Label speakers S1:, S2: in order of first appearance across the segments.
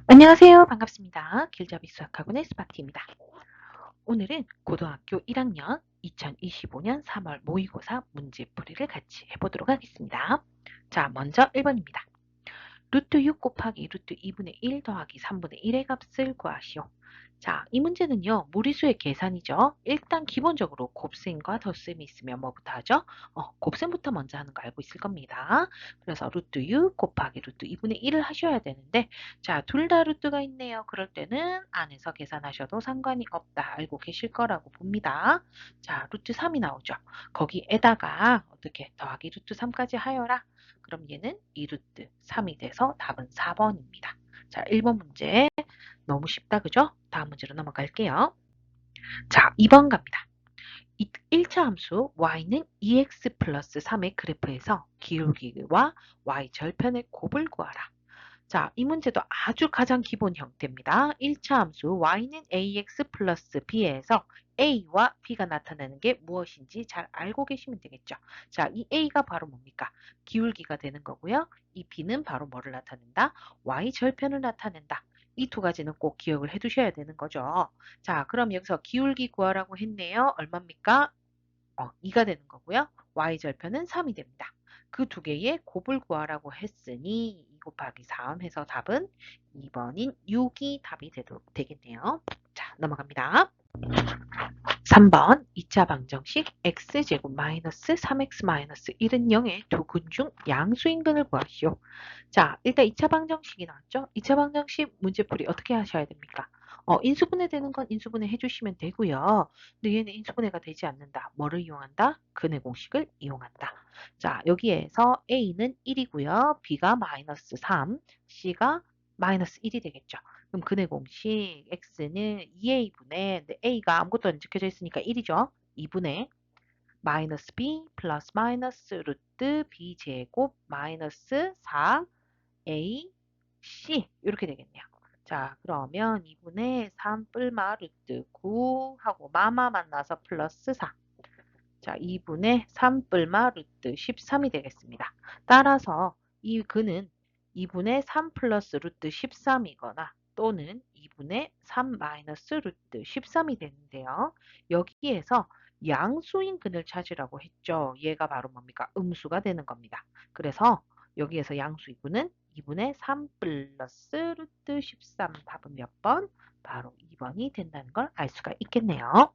S1: 안녕하세요. 반갑습니다. 길잡이 수학학원의 스파티입니다. 오늘은 고등학교 1학년 2025년 3월 모의고사 문제풀이를 같이 해보도록 하겠습니다. 자, 먼저 1번입니다. 루트 6 곱하기 루트 2분의 1 더하기 3분의 1의 값을 구하시오. 자, 이 문제는요, 무리수의 계산이죠. 일단 기본적으로 곱셈과 덧셈이 있으면 뭐부터 하죠? 곱셈부터 먼저 하는 거 알고 있을 겁니다. 그래서 루트 6 곱하기 루트 2분의 1을 하셔야 되는데, 자, 둘 다 루트가 있네요. 그럴 때는 안에서 계산하셔도 상관이 없다. 알고 계실 거라고 봅니다. 자, 루트 3이 나오죠. 거기에다가 어떻게 더하기 루트 3까지 하여라. 그럼 얘는 2루트 3이 돼서 답은 4번입니다. 자, 1번 문제 너무 쉽다, 그죠? 다음 문제로 넘어갈게요. 자, 2번 갑니다. 1차 함수 y는 2x 플러스 3의 그래프에서 기울기와 y 절편의 곱을 구하라. 자, 이 문제도 아주 가장 기본 형태입니다. 1차 함수 y는 ax 플러스 b에서 a와 b가 나타나는 게 무엇인지 잘 알고 계시면 되겠죠. 자, 이 a가 바로 뭡니까? 기울기가 되는 거고요. 이 b는 바로 뭐를 나타낸다? y 절편을 나타낸다. 이 두 가지는 꼭 기억을 해 두셔야 되는 거죠. 자, 그럼 여기서 기울기 구하라고 했네요. 얼마입니까? 2가 되는 거고요. y 절편은 3이 됩니다. 그 두 개의 곱을 구하라고 했으니 2 곱하기 3 해서 답은 2번인 6이 답이 되겠네요. 자, 넘어갑니다. 3번 2차 방정식 x제곱 마이너스 3x 마이너스 1은 0의 두 근 중 양수인근을 구하시오. 자, 일단 2차 방정식이 나왔죠? 2차 방정식 문제풀이 어떻게 하셔야 됩니까? 인수분해 되는 건 인수분해 해주시면 되고요. 근데 얘는 인수분해가 되지 않는다. 뭐를 이용한다? 근의 공식을 이용한다. 자, 여기에서 A는 1이고요. B가 마이너스 3, C가 마이너스 1이 되겠죠. 그럼 근의 공식 X는 2A분의 A가 아무것도 안 적혀져 있으니까 1이죠. 2분의 마이너스 B 플러스 마이너스 루트 B 제곱 마이너스 4A C 이렇게 되겠네요. 자, 그러면 2분의 3 뿔마 루트 9 하고 마마 만나서 플러스 4. 자, 2분의 3 뿔마 루트 13이 되겠습니다. 따라서 이 근은 2분의 3 플러스 루트 13이거나 또는 2분의 3 마이너스 루트 13이 되는데요. 여기에서 양수인 근을 찾으라고 했죠. 얘가 바로 뭡니까? 음수가 되는 겁니다. 그래서 여기에서 양수인 근은 2분의 3 플러스 루트 13 답은 몇 번? 바로 2번이 된다는 걸 알 수가 있겠네요.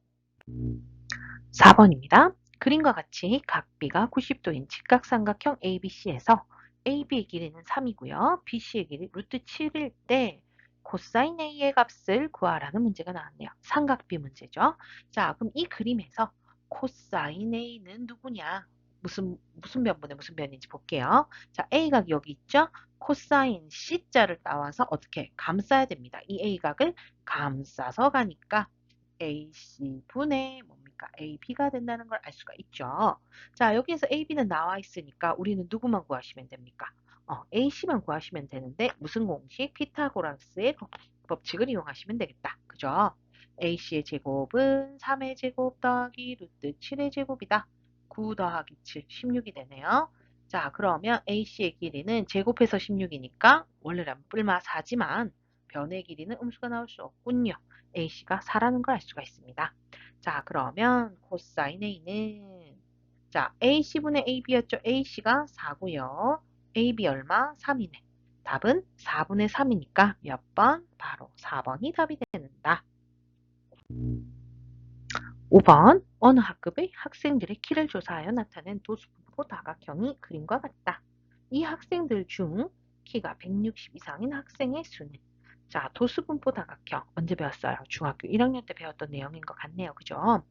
S1: 4번입니다. 그림과 같이 각비가 90도인 직각삼각형 ABC에서 AB의 길이는 3이고요. BC의 길이 루트 7일 때 코사인 A의 값을 구하라는 문제가 나왔네요. 삼각비 문제죠. 자, 그럼 이 그림에서 코사인 A는 누구냐? 무슨 변분의 무슨 변인지 볼게요. 자, A각이 여기 있죠? 코사인 C자를 따와서 어떻게 감싸야 됩니다. 이 A각을 감싸서 가니까 AC분의 뭡니까? AB가 된다는 걸 알 수가 있죠. 자, 여기에서 AB는 나와 있으니까 우리는 누구만 구하시면 됩니까? AC만 구하시면 되는데 무슨 공식? 피타고라스의 법칙을 이용하시면 되겠다. 그죠? AC의 제곱은 3의 제곱 더하기 루트 7의 제곱이다. 9 더하기 7, 16이 되네요. 자, 그러면 AC의 길이는 제곱해서 16이니까 원래라면 뿔마 4지만 변의 길이는 음수가 나올 수 없군요. AC가 4라는 걸 알 수가 있습니다. 자, 그러면 코사인 A는 자, AC분의 AB였죠. AC가 4고요. AB 얼마? 3이네. 답은 4분의 3이니까 몇 번? 바로 4번이 답이 된다. 5번 어느 학급의 학생들의 키를 조사하여 나타낸 도수분포 다각형이 그림과 같다. 이 학생들 중 키가 160 이상인 학생의 수는 자, 도수분포 다각형 언제 배웠어요? 중학교 1학년 때 배웠던 내용인 것 같네요. 그죠?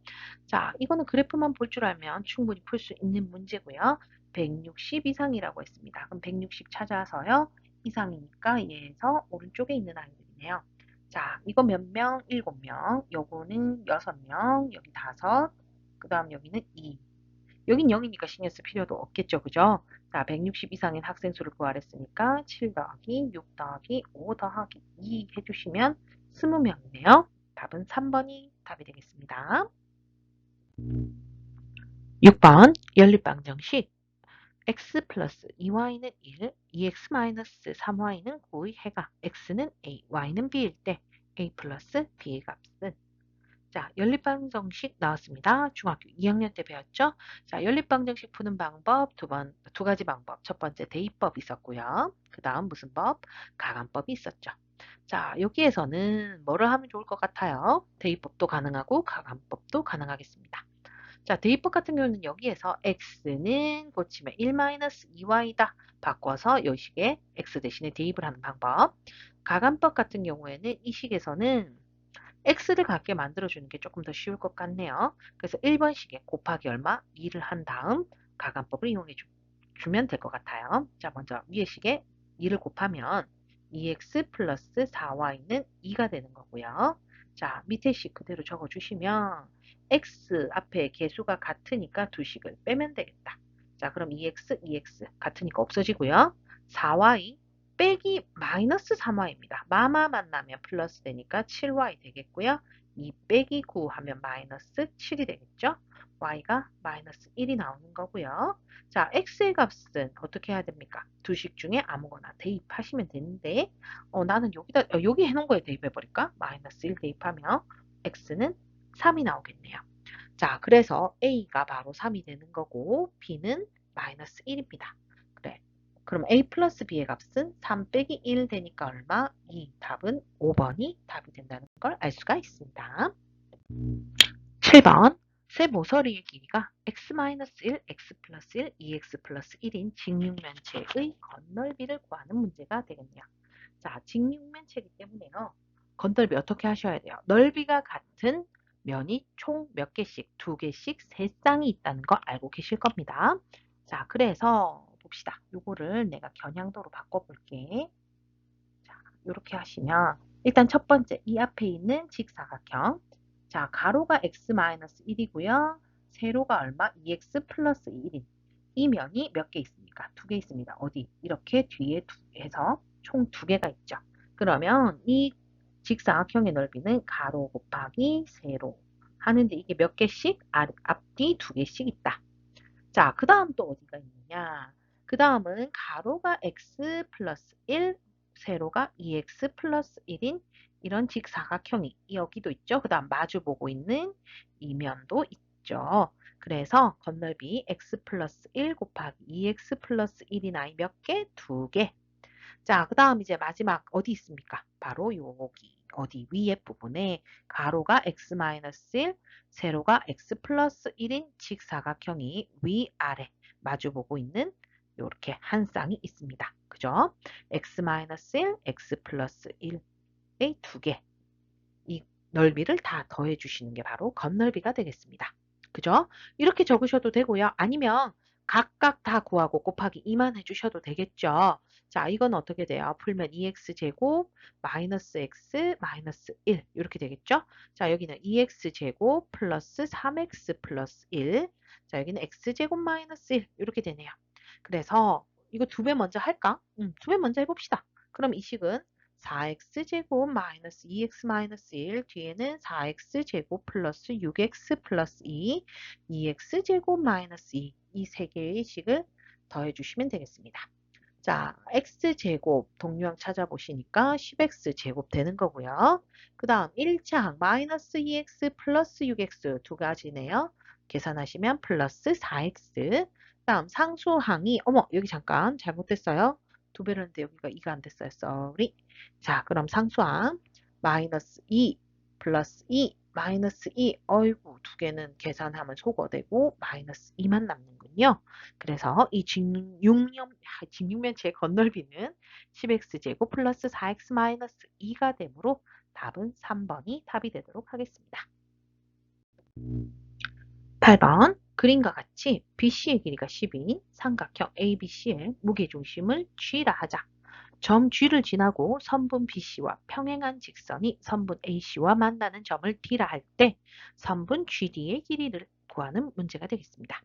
S1: 자, 이거는 그래프만 볼 줄 알면 충분히 풀 수 있는 문제고요. 160 이상이라고 했습니다. 그럼 160 찾아서요. 이상이니까 얘에서 오른쪽에 있는 아이들이네요. 자, 이거 몇 명? 7명. 요거는 6명. 여기 5. 그 다음 여기는 2. 여긴 0이니까 신경 쓸 필요도 없겠죠. 그죠? 자, 160 이상인 학생 수를 구하랬으니까 7 더하기 6 더하기 5 더하기 2 해주시면 20명이네요. 답은 3번이 답이 되겠습니다. 6번 연립방정식 x 플러스 2y는 1, 2x 마이너스 3y는 9의 해가 x는 a, y는 b일 때 a 플러스 b의 값은 자, 연립방정식 나왔습니다. 중학교 2학년 때 배웠죠? 자, 연립방정식 푸는 방법 두 가지 방법. 첫 번째 대입법 있었고요. 그 다음 무슨 법? 가간법이 있었죠. 자, 여기에서는 뭐를 하면 좋을 것 같아요? 대입법도 가능하고 가간법도 가능하겠습니다. 자, 대입법 같은 경우는 여기에서 x는 고치면 1-2y다. 바꿔서 이 식에 x 대신에 대입을 하는 방법. 가간법 같은 경우에는 이 식에서는 x를 같게 만들어주는 게 조금 더 쉬울 것 같네요. 그래서 1번식에 곱하기 얼마? 2를 한 다음 가간법을 이용해 주면 될 것 같아요. 자, 먼저 위에 식에 2를 곱하면 2x 플러스 4y는 2가 되는 거고요. 자, 밑에 식 그대로 적어주시면 x 앞에 개수가 같으니까 두 식을 빼면 되겠다. 자, 그럼 2x, 2x 같으니까 없어지고요. 4y 빼기 마이너스 3y입니다. 마마 만나면 플러스 되니까 7y 되겠고요. 2 빼기 9 하면 마이너스 7이 되겠죠. y가 마이너스 1이 나오는 거고요. 자, x의 값은 어떻게 해야 됩니까? 두 식 중에 아무거나 대입하시면 되는데 나는 여기 해놓은 거에 대입해버릴까? 마이너스 1 대입하면 x는 3이 나오겠네요. 자, 그래서 a가 바로 3이 되는 거고 b는 마이너스 1입니다. 그래. 그럼 a 플러스 b의 값은 3 빼기 1 되니까 얼마? 2. 답은 5번이 답이 된다는 걸 알 수가 있습니다. 7번. 세 모서리의 길이가 x-1, x 플러스 1, 2x 플러스 1인 직육면체의 건널비를 구하는 문제가 되겠네요. 자, 직육면체이기 때문에요. 건널비 어떻게 하셔야 돼요? 넓이가 같은 면이 총 몇 개씩, 두 개씩, 세 쌍이 있다는 거 알고 계실 겁니다. 자, 그래서 봅시다. 요거를 내가 겨냥도로 바꿔볼게. 자, 이렇게 하시면 일단 첫 번째 이 앞에 있는 직사각형. 자, 가로가 x-1이고요. 세로가 얼마? 2x 플러스 1인. 이 면이 몇 개 있습니까? 두 개 있습니다. 어디? 이렇게 뒤에 해서 총 두 개가 있죠. 그러면 이 직사각형의 넓이는 가로 곱하기 세로 하는데 이게 몇 개씩? 앞뒤 두 개씩 있다. 자, 그 다음 또 어디가 있느냐? 그 다음은 가로가 x 플러스 1, 세로가 2x 플러스 1인 이런 직사각형이 여기도 있죠. 그 다음 마주보고 있는 이면도 있죠. 그래서 건널비 x 플러스 1 곱하기 2x 플러스 1인 아이 몇 개? 두 개. 자, 그 다음 이제 마지막 어디 있습니까? 바로 여기 어디 위에 부분에 가로가 x-1, 세로가 x 플러스 1인 직사각형이 위아래 마주보고 있는 이렇게 한 쌍이 있습니다. 그죠? x-1, x 플러스 1의 두 개. 이 넓이를 다 더해 주시는 게 바로 건널비가 되겠습니다. 그죠? 이렇게 적으셔도 되고요. 아니면 각각 다 구하고 곱하기 2만 해주셔도 되겠죠. 자, 이건 어떻게 돼요? 풀면 2x제곱 마이너스 x 마이너스 1 이렇게 되겠죠? 자, 여기는 2x제곱 플러스 3x 플러스 1. 자, 여기는 x제곱 마이너스 1 이렇게 되네요. 그래서 이거 두 배 먼저 할까? 두 배 먼저 해봅시다. 그럼 이 식은 4x제곱 마이너스 2x 마이너스 1 뒤에는 4x제곱 플러스 6x 플러스 2 2x제곱 마이너스 2 이 세 개의 식을 더해주시면 되겠습니다. 자, x제곱 동류항 찾아보시니까 10x제곱 되는 거고요. 그 다음 1차항 마이너스 2x 플러스 6x 두 가지네요. 계산하시면 플러스 4x 다음 상수항이 어머 여기 잠깐 잘못됐어요. 두 배를 했는데 여기가 2가 안 됐어요. 쏘리. 자, 그럼 상수항 마이너스 2 플러스 2 마이너스 2 어이구 두 개는 계산하면 소거되고 마이너스 2만 남는군요. 그래서 이 직육면체의 건널비는 10x제곱 플러스 4x 마이너스 2가 되므로 답은 3번이 답이 되도록 하겠습니다. 8번 그림과 같이 BC의 길이가 10인 삼각형 ABC의 무게중심을 G라 하자. 점 G를 지나고 선분 BC와 평행한 직선이 선분 AC와 만나는 점을 D라 할 때 선분 GD의 길이를 구하는 문제가 되겠습니다.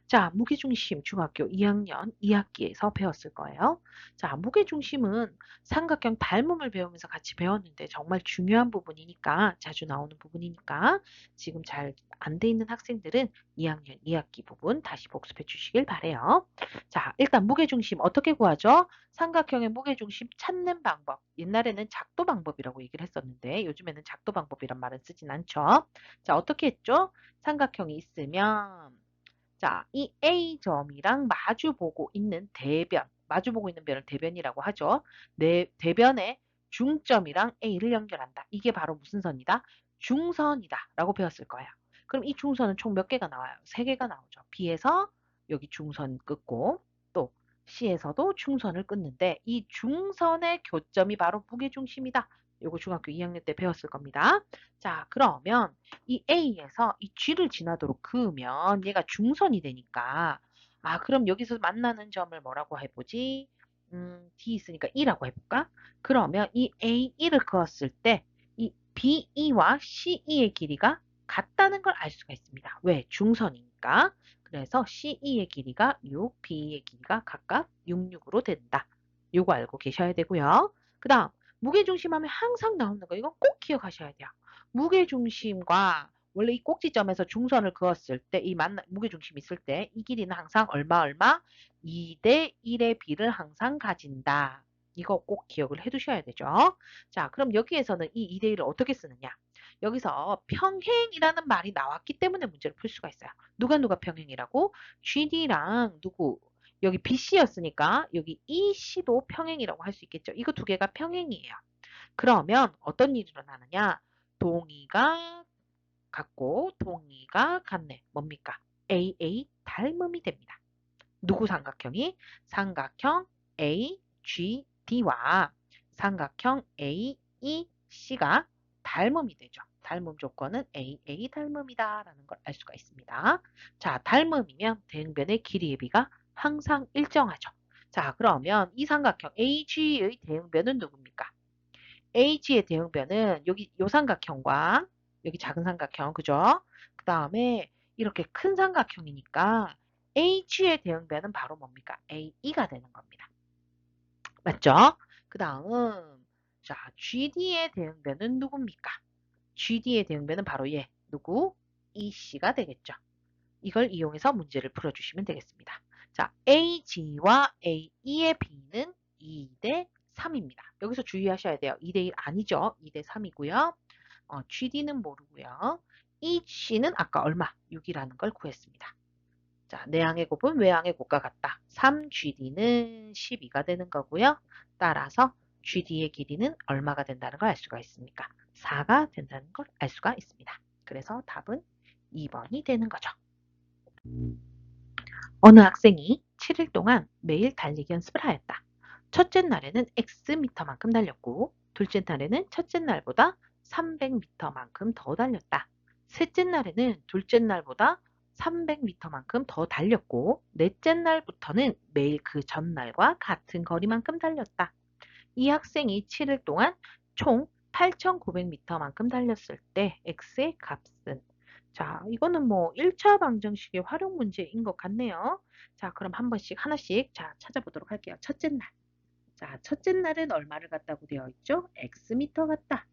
S1: 자, 무게중심 중학교 2학년 2학기에서 배웠을 거예요. 자, 무게중심은 삼각형 닮음을 배우면서 같이 배웠는데 정말 중요한 부분이니까, 자주 나오는 부분이니까 지금 잘 안 돼 있는 학생들은 2학년 2학기 부분 다시 복습해 주시길 바래요. 자, 일단 무게중심 어떻게 구하죠? 삼각형의 무게중심 찾는 방법. 옛날에는 작도 방법이라고 얘기를 했었는데 요즘에는 작도 방법이란 말은 쓰진 않죠. 자, 어떻게 했죠? 삼각형이 있으면 자, 이 A점이랑 마주보고 있는 대변, 마주보고 있는 변을 대변이라고 하죠. 대변의 중점이랑 A를 연결한다. 이게 바로 무슨 선이다? 중선이다 라고 배웠을 거예요. 그럼 이 중선은 총 몇 개가 나와요? 3개가 나오죠. B에서 여기 중선 끊고 또 C에서도 중선을 끊는데 이 중선의 교점이 바로 무게중심이다. 요거 중학교 2학년 때 배웠을 겁니다. 자, 그러면 이 A에서 이 G를 지나도록 그으면 얘가 중선이 되니까 그럼 여기서 만나는 점을 뭐라고 해보지? D 있으니까 E라고 해볼까? 그러면 이 A1을 그었을 때 이 BE와 CE의 길이가 같다는 걸 알 수가 있습니다. 왜? 중선이니까. 그래서 CE의 길이가 6, BE의 길이가 각각 6, 6으로 된다. 요거 알고 계셔야 되고요. 그 다음 무게중심 하면 항상 나오는 거 이거 꼭 기억하셔야 돼요. 무게중심과 원래 이 꼭지점에서 중선을 그었을 때 이 무게중심이 있을 때 이 길이는 항상 얼마 2대 1의 비를 항상 가진다. 이거 꼭 기억을 해 두셔야 되죠. 자, 그럼 여기에서는 이 2대 1을 어떻게 쓰느냐? 여기서 평행이라는 말이 나왔기 때문에 문제를 풀 수가 있어요. 누가 평행이라고? GD랑 누구? 여기 BC였으니까 여기 EC도 평행이라고 할 수 있겠죠. 이거 두 개가 평행이에요. 그러면 어떤 일이 일어나느냐? 동의가 같고 동의가 같네. 뭡니까? AA 닮음이 됩니다. 누구 삼각형이? 삼각형 AGD와 삼각형 AEC가 닮음이 되죠. 닮음 조건은 AA 닮음이다 라는 걸 알 수가 있습니다. 자, 닮음이면 대응변의 길이의 비가 항상 일정하죠. 자, 그러면 이 삼각형 AG의 대응변은 누굽니까? A의 대응변은 여기 요 삼각형과 여기 작은 삼각형, 그죠? 그 다음에 이렇게 큰 삼각형이니까 H의 대응변은 바로 뭡니까? AE가 되는 겁니다. 맞죠? 그 다음, 자, GD의 대응변은 누굽니까? GD의 대응변은 바로 얘, 누구? EC가 되겠죠. 이걸 이용해서 문제를 풀어주시면 되겠습니다. 자, AG와 AE의 B는 2대 3입니다. 여기서 주의하셔야 돼요. 2대 1 아니죠. 2대 3이고요. GD는 모르고요. EC는 아까 얼마? 6이라는 걸 구했습니다. 자, 내항의 곱은 외항의 곱과 같다. 3GD는 12가 되는 거고요. 따라서 GD의 길이는 얼마가 된다는 걸 알 수가 있습니까? 4가 된다는 걸 알 수가 있습니다. 그래서 답은 2번이 되는 거죠. 어느 학생이 7일 동안 매일 달리기 연습을 하였다. 첫째 날에는 X미터만큼 달렸고 둘째 날에는 첫째 날보다 300미터만큼 더 달렸다. 셋째 날에는 둘째 날보다 300미터만큼 더 달렸고 넷째 날부터는 매일 그 전날과 같은 거리만큼 달렸다. 이 학생이 7일 동안 총 8,900m만큼 달렸을 때 X의 값은 자, 이거는 뭐 1차 방정식의 활용 문제인 것 같네요. 자, 그럼 한 번씩 하나씩 자, 찾아보도록 할게요. 첫째 날. 자, 첫째 날은 얼마를 갖다고 되어 있죠? X미터 같다.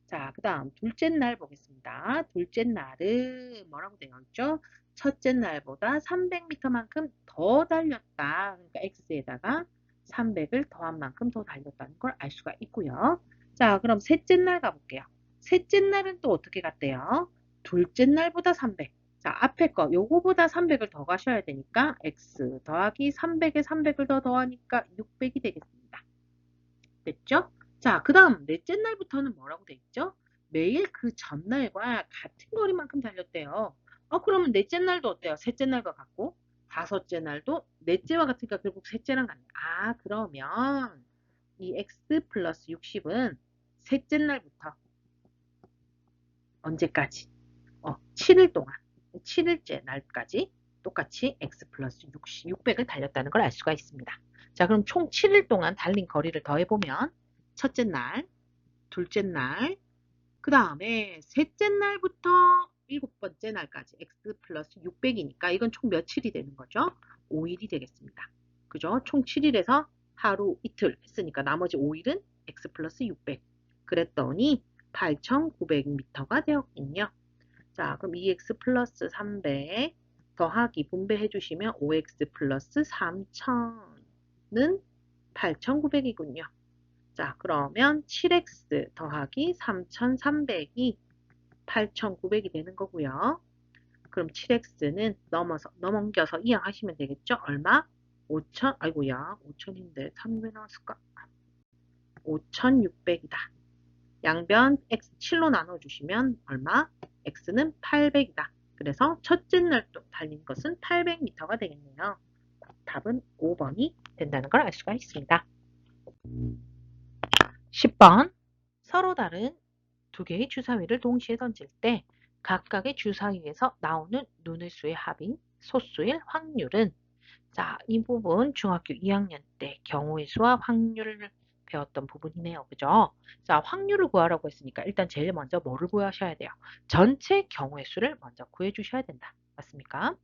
S1: 자, 그 다음 둘째 날 보겠습니다. 둘째 날은 뭐라고 되어 있죠? 첫째 날보다 300m만큼 더 달렸다. 그러니까 X에다가 300을 더한 만큼 더 달렸다는 걸 알 수가 있고요. 자, 그럼 셋째 날 가볼게요. 셋째 날은 또 어떻게 갔대요? 둘째 날보다 300. 자, 앞에 거 요거보다 300을 더 가셔야 되니까 X 더하기 300에 300을 더 더하니까 600이 되겠습니다. 됐죠? 자, 그 다음 넷째 날부터는 뭐라고 돼 있죠? 매일 그 전날과 같은 거리만큼 달렸대요. 그러면 넷째 날도 어때요? 셋째 날과 같고 다섯째 날도 넷째와 같으니까 결국 셋째랑 같네. 그러면 이 x 플러스 60은 셋째 날부터 언제까지? 7일 동안 7일째 날까지 똑같이 x 플러스 600을 달렸다는 걸 알 수가 있습니다. 자, 그럼 총 7일 동안 달린 거리를 더해보면 첫째 날, 둘째 날, 그 다음에 셋째 날부터 7번째 날까지 x 플러스 600이니까 이건 총 며칠이 되는 거죠? 5일이 되겠습니다. 그죠? 총 7일에서 하루 이틀 했으니까 나머지 5일은 x 플러스 600. 그랬더니 8,900m가 되었군요. 자, 그럼 2x 플러스 300 더하기 분배해 주시면 5x 플러스 3000은 8,900이군요. 자, 그러면 7x 더하기 3,300이 8,900이 되는 거고요. 그럼 7x는 넘겨서 이항하시면 되겠죠? 얼마? 5,000, 아이고야, 5,000인데 3왜 나왔을까? 5,600이다. 양변 x 7로 나눠주시면 얼마? x는 800이다. 그래서 첫째 날 또 달린 것은 800m가 되겠네요. 답은 5번이 된다는 걸 알 수가 있습니다. 10번 서로 다른 두 개의 주사위를 동시에 던질 때 각각의 주사위에서 나오는 눈의 수의 합인 소수일 확률은 자, 이 부분 중학교 2학년 때 경우의 수와 확률을 배웠던 부분이네요. 그죠? 자, 확률을 구하라고 했으니까 일단 제일 먼저 뭐를 구하셔야 돼요? 전체 경우의 수를 먼저 구해 주셔야 된다. 맞습니까?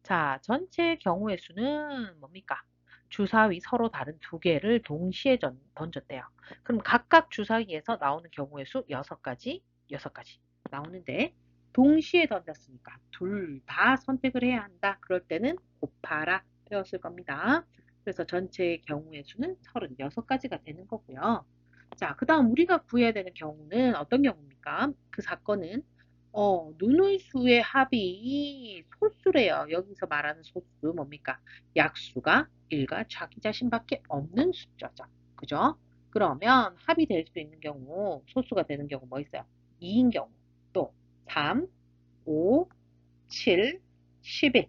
S1: 자, 전체 경우의 수는 뭡니까? 주사위 서로 다른 두 개를 동시에 던졌대요. 그럼 각각 주사위에서 나오는 경우의 수 6가지 나오는데 동시에 던졌으니까 둘 다 선택을 해야 한다. 그럴 때는 곱하라 배웠을 겁니다. 그래서 전체의 경우의 수는 36가지가 되는 거고요. 자, 그 다음 우리가 구해야 되는 경우는 어떤 경우입니까? 그 사건은 눈의 수의 합이 소수래요. 여기서 말하는 소수 뭡니까? 약수가 1과 자기 자신밖에 없는 숫자죠. 그죠? 그러면 합이 될 수 있는 경우, 소수가 되는 경우 뭐 있어요? 2인 경우, 또 3, 5, 7, 11.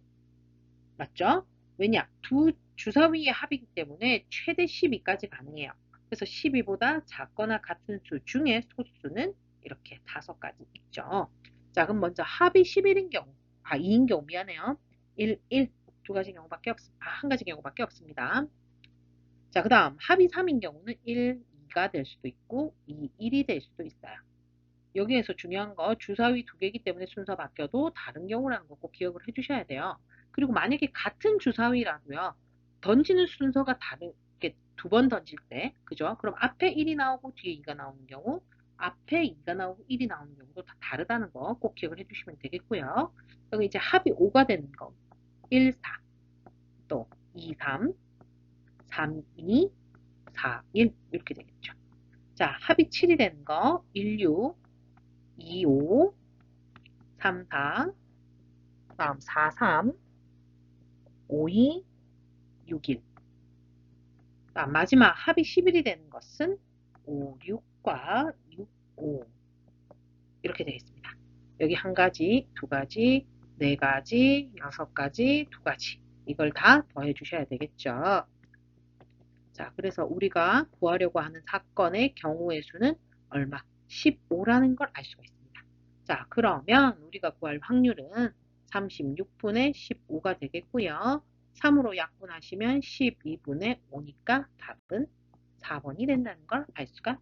S1: 맞죠? 왜냐? 두 주사위의 합이기 때문에 최대 12까지 가능해요. 그래서 12보다 작거나 같은 수 중에 소수는 이렇게 5가지 있죠. 자, 그럼 먼저 합이 11인 경우, 2인 경우 미안해요. 1, 1, 두 가지 경우밖에 한 가지 경우밖에 없습니다. 자, 그 다음 합이 3인 경우는 1, 2가 될 수도 있고 2, 1이 될 수도 있어요. 여기에서 중요한 거 주사위 두 개이기 때문에 순서 바뀌어도 다른 경우라는 거 꼭 기억을 해주셔야 돼요. 그리고 만약에 같은 주사위라도요. 던지는 순서가 다르게 두 번 던질 때 그죠? 그럼 앞에 1이 나오고 뒤에 2가 나오는 경우 앞에 2가 나오고 1이 나오는 경우도 다 다르다는 거 꼭 기억을 해주시면 되겠고요. 여기 이제 합이 5가 되는 거 1, 4, 또 2, 3, 3, 2, 4, 1 이렇게 되겠죠. 자, 합이 7이 되는 거 1, 6, 2, 5, 3, 4, 다음 4, 3, 5, 2, 6, 1. 마지막 합이 11이 되는 것은 5, 6과 6, 5 이렇게 되겠습니다. 여기 한 가지, 두 가지, 네 가지, 6가지, 두 가지 이걸 다 더해 주셔야 되겠죠. 자, 그래서 우리가 구하려고 하는 사건의 경우의 수는 얼마? 15라는 걸 알 수가 있습니다. 자, 그러면 우리가 구할 확률은 36분의 15가 되겠고요. 3으로 약분하시면 12분의 5니까 답은 4번이 된다는 걸 알 수가